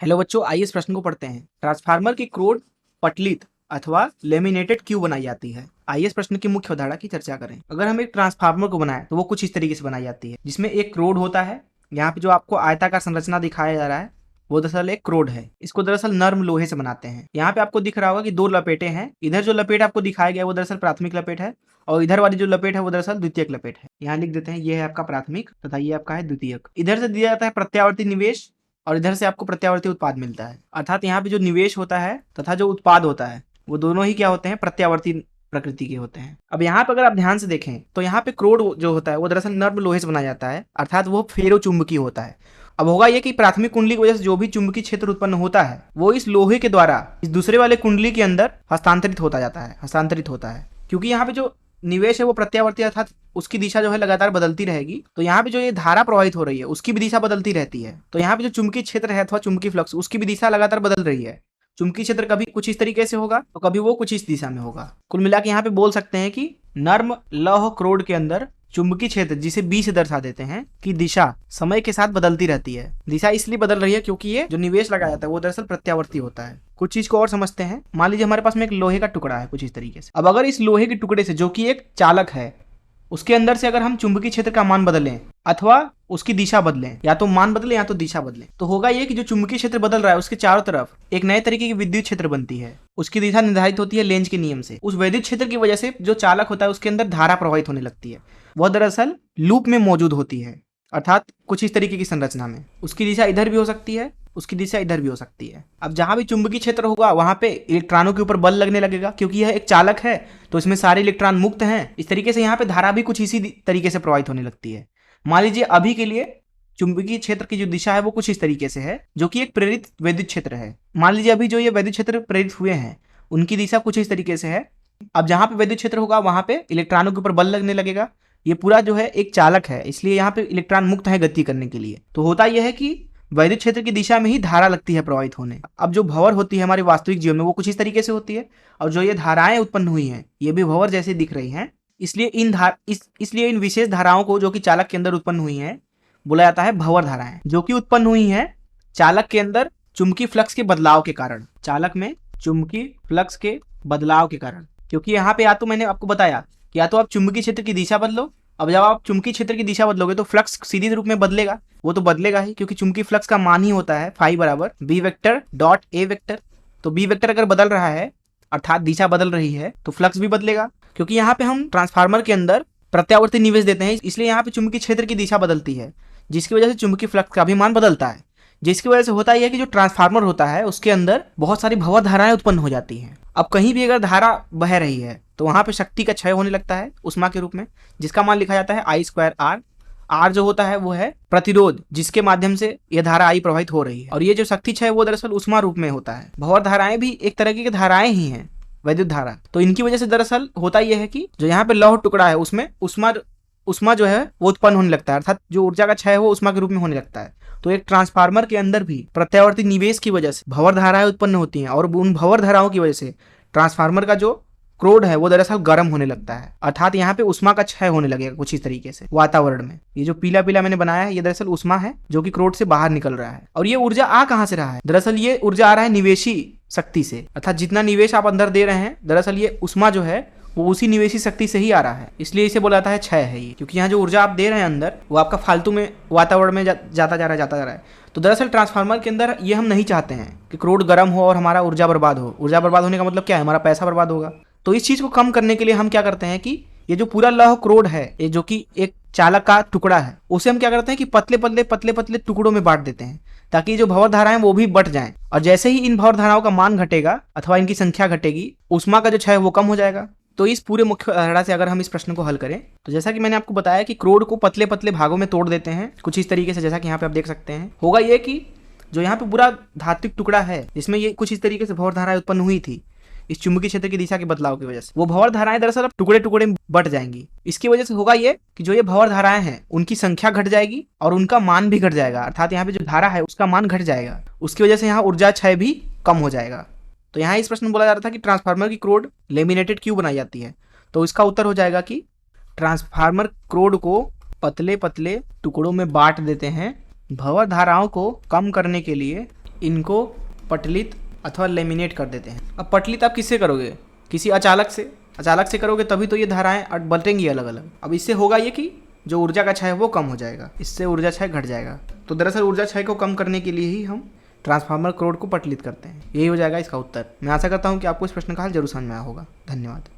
Hello बच्चों, आइए इस प्रश्न को पढ़ते हैं। ट्रांसफार्मर की क्रोड पटलित अथवा लेमिनेटेड क्यों बनाई जाती है? आइए इस प्रश्न की मुख्य अवधारणा की चर्चा करें। अगर हम एक ट्रांसफार्मर को बनाएं तो वो कुछ इस तरीके से बनाई जाती है, जिसमें एक क्रोड होता है। यहाँ पे जो आपको आयताकार संरचना दिखाया जा रहा है वो दरअसल एक क्रोड है। इसको दरअसल नर्म लोहे से बनाते हैं। यहाँ पे आपको दिख रहा होगा कि दो लपेटें हैं। इधर जो लपेट आपको दिखाया गया वो दरअसल प्राथमिक लपेट है और इधर वाली जो लपेट है वो दरअसल द्वितीयक लपेट है। यहाँ लिख देते हैं, ये है आपका प्राथमिक तथा ये आपका है द्वितीयक। इधर से दिया जाता है प्रत्यावर्ती निवेश और इधर से आपको प्रत्यावर्ती उत्पाद मिलता है। अर्थात यहाँ पे जो निवेश होता है तथा जो उत्पाद होता है वो दोनों ही क्या होते हैं, प्रत्यावर्ती प्रकृति के होते हैं। अब यहाँ पे अगर आप ध्यान से देखें तो यहाँ पे क्रोड जो होता है वो दरअसल नर्म लोहे से बनाया जाता है, अर्थात वो फेरो चुंबकीय होता है। अब होगा ये कि प्राथमिक कुंडली की वजह से जो भी चुंबकीय क्षेत्र उत्पन्न होता है वो इस लोहे के द्वारा इस दूसरे वाले कुंडली के अंदर हस्तांतरित होता है। क्योंकि यहाँ पे जो निवेश है वो प्रत्यावर्ती अर्थात उसकी दिशा जो है लगातार बदलती रहेगी। तो यहाँ पे जो ये धारा प्रवाहित हो रही है उसकी भी दिशा बदलती रहती है। तो यहाँ पे जो चुंबकीय क्षेत्र है अथवा चुंबकीय फ्लक्स उसकी भी दिशा लगातार बदल रही है। चुंबकीय क्षेत्र कभी कुछ इस तरीके से होगा तो कभी वो कुछ इस दिशा में होगा। कुल मिला के यहाँ पे बोल सकते हैं कि नर्म लौह क्रोड के अंदर चुंबकीय क्षेत्र, जिसे बी से दर्शा देते हैं, कि दिशा समय के साथ बदलती रहती है। दिशा इसलिए बदल रही है क्योंकि ये जो निवेश लगाया जाता है वो दरअसल प्रत्यावर्ती होता है। कुछ चीज को और समझते हैं। मान लीजिए हमारे पास में एक लोहे का टुकड़ा है कुछ इस तरीके से। अब अगर इस लोहे के टुकड़े से, जो कि एक चालक है, उसके अंदर से अगर हम चुंबकीय क्षेत्र का मान बदलें अथवा उसकी दिशा बदलें, या तो मान बदलें या तो दिशा बदलें, तो होगा ये कि जो चुंबकीय क्षेत्र बदल रहा है उसके चारों तरफ एक नए तरीके की विद्युत क्षेत्र बनती है। उसकी दिशा निर्धारित होती है लेंज के नियम से। उस विद्युत क्षेत्र की वजह से जो चालक होता है उसके अंदर धारा प्रवाहित होने लगती है। वह दरअसल लूप में मौजूद होती है, अर्थात कुछ इस तरीके की संरचना में। उसकी दिशा इधर भी हो सकती है, उसकी दिशा इधर भी हो सकती है। अब जहां भी चुंबकीय क्षेत्र होगा वहां पे इलेक्ट्रॉनों के ऊपर बल लगने लगेगा, क्योंकि यह एक चालक है तो इसमें सारे इलेक्ट्रॉन मुक्त हैं। इस तरीके से यहाँ पे धारा भी कुछ इसी तरीके से प्रवाहित होने लगती है। मान लीजिए अभी के लिए चुंबकीय क्षेत्र की जो दिशा है वो कुछ इस तरीके से है, जो कि एक प्रेरित वैद्युत क्षेत्र है। मान लीजिए अभी जो ये वैद्युत क्षेत्र प्रेरित हुए हैं उनकी दिशा कुछ इस तरीके से है। अब जहां पे वैद्युत क्षेत्र होगा वहां पे इलेक्ट्रॉनों के ऊपर बल लगने लगेगा। ये पूरा जो है एक चालक है, इसलिए यहाँ पे इलेक्ट्रॉन मुक्त है गति करने के लिए। तो होता यह है कि वैद्युत क्षेत्र की दिशा में ही धारा लगती है प्रवाहित होने। अब जो भंवर होती है हमारे वास्तविक जीवन में वो कुछ इस तरीके से होती है, और जो ये धाराएं उत्पन्न हुई हैं ये भी भंवर जैसे दिख रही हैं। इसलिए इन विशेष धाराओं को जो कि चालक के अंदर उत्पन्न हुई हैं बोला जाता है भंवर धाराएं, जो कि उत्पन्न हुई हैं चालक के अंदर चुंबकीय फ्लक्स के बदलाव के कारण। चालक में चुंबकीय फ्लक्स के बदलाव के कारण, क्योंकि यहाँ पे या तो मैंने आपको बताया कि या तो आप चुंबकीय क्षेत्र की दिशा बदलो। अब जब आप चुंबकीय क्षेत्र की दिशा बदलोगे तो फ्लक्स सीधे रूप में बदलेगा, वो तो बदलेगा ही, क्योंकि चुंबकीय फ्लक्स का मान ही होता है फाई बराबर B vector dot A vector. तो बी वेक्टर अगर बदल रहा है अर्थात दिशा बदल रही है तो फ्लक्स भी बदलेगा। क्योंकि यहाँ पे हम ट्रांसफार्मर के अंदर प्रत्यावर्ती निवेश देते हैं, इसलिए यहाँ पे चुंबकीय क्षेत्र की दिशा बदलती है, जिसकी वजह से चुंबकीय फ्लक्स का भी मान बदलता है। जिसकी वजह से होता यह है कि जो ट्रांसफार्मर होता है उसके अंदर बहुत सारी भंवर धाराएं उत्पन्न हो जाती हैं। अब कहीं भी अगर धारा बह रही है तो वहां पे शक्ति का क्षय होने लगता है उष्मा के रूप में, जिसका मान लिखा जाता है आई स्क्वायर आर। आर जो होता है वो है प्रतिरोध, जिसके माध्यम से यह धारा आई प्रवाहित हो रही है। और ये जो शक्ति क्षय वो दरअसल उष्मा रूप में होता है। भंवर धाराएं भी एक तरह की धाराएं ही हैं, वैद्युत धारा। तो इनकी वजह से दरअसल होता यह है कि जो यहाँ पे लौह टुकड़ा है उसमें उष्मा जो है वो उत्पन्न होने लगता है, अर्थात जो ऊर्जा का क्षय है वो उष्मा के रूप में होने लगता है। तो एक ट्रांसफार्मर के अंदर भी प्रत्यावर्ती निवेश की वजह से भंवर धाराएं उत्पन्न होती हैं, और उन भंवर धाराओं की वजह से ट्रांसफार्मर का जो क्रोड है वो दरअसल गर्म होने लगता है, अर्थात यहाँ पे उष्मा का क्षय होने लगेगा कुछ इस तरीके से वातावरण में। ये जो पीला पीला मैंने बनाया है ये दरअसल उष्मा है जो कि क्रोड से बाहर निकल रहा है। और ये ऊर्जा आ कहाँ से रहा है? दरअसल ये ऊर्जा आ रहा है निवेशी शक्ति से, अर्थात जितना निवेश आप अंदर दे रहे हैं दरअसल ये उष्मा जो है वो उसी निवेशी शक्ति से ही आ रहा है, इसलिए इसे बोला जाता है क्षय है ये। क्योंकि यहाँ जो ऊर्जा आप दे रहे हैं अंदर वो आपका फालतू में वातावरण में जाता जा रहा है। तो दरअसल ट्रांसफार्मर के अंदर ये हम नहीं चाहते हैं कि क्रोड गर्म हो और हमारा ऊर्जा बर्बाद हो। ऊर्जा बर्बाद होने का मतलब क्या है? हमारा पैसा बर्बाद होगा। तो इस चीज़ को कम करने के लिए हम क्या करते हैं कि ये जो पूरा लौह क्रोड है, ये जो कि एक चालक का टुकड़ा है, उसे हम क्या करते हैं कि पतले पतले टुकड़ों में बांट देते हैं, ताकि जो भंवर धाराएं वो भी बट जाएं। और जैसे ही इन भंवर धाराओं का मान घटेगा अथवा इनकी संख्या घटेगी, उष्मा का जो क्षय वो कम हो जाएगा। तो इस पूरे मुख्य अवधारणा से अगर हम इस प्रश्न को हल करें तो जैसा कि मैंने आपको बताया कि क्रोड को पतले पतले भागों में तोड़ देते हैं कुछ इस तरीके से, जैसा कि यहाँ पे आप देख सकते हैं। होगा ये कि जो यहाँ पे पूरा धात्विक टुकड़ा है जिसमें ये कुछ इस तरीके से भंवर धाराएं उत्पन्न हुई थी इस चुंबकीय क्षेत्र की दिशा के बदलाव की वजह से, वो भंवर धाराएं दरअसल अब टुकड़े टुकड़े में बट जाएंगी। इसकी वजह से होगा ये कि जो ये भंवर धाराएं हैं उनकी संख्या घट जाएगी और उनका मान भी घट जाएगा, अर्थात यहाँ पे जो धारा है उसका मान घट जाएगा। उसकी वजह से यहाँ ऊर्जा क्षय भी कम हो जाएगा। तो यहाँ इस प्रश्न में बोला जा रहा था कि ट्रांसफार्मर की क्रोड लेमिनेटेड क्यों बनाई जाती है, तो इसका उत्तर हो जाएगा कि ट्रांसफार्मर क्रोड को पतले पतले टुकड़ों में बांट देते हैं भंवर धाराओं को कम करने के लिए इनको पटलित अथवा लेमिनेट कर देते हैं। अब पटलित आप किससे करोगे? किसी अचालक से करोगे तभी तो ये धाराएं बंटेंगी अलग अलग। अब इससे होगा ये कि जो ऊर्जा का क्षय है वो कम हो जाएगा, इससे ऊर्जा क्षय घट जाएगा। तो दरअसल ऊर्जा क्षय को कम करने के लिए ही हम ट्रांसफार्मर क्रोड को पटलित करते हैं। यही हो जाएगा इसका उत्तर। मैं आशा करता हूँ कि आपको इस प्रश्न का हल जरूर समझ में आया होगा। धन्यवाद।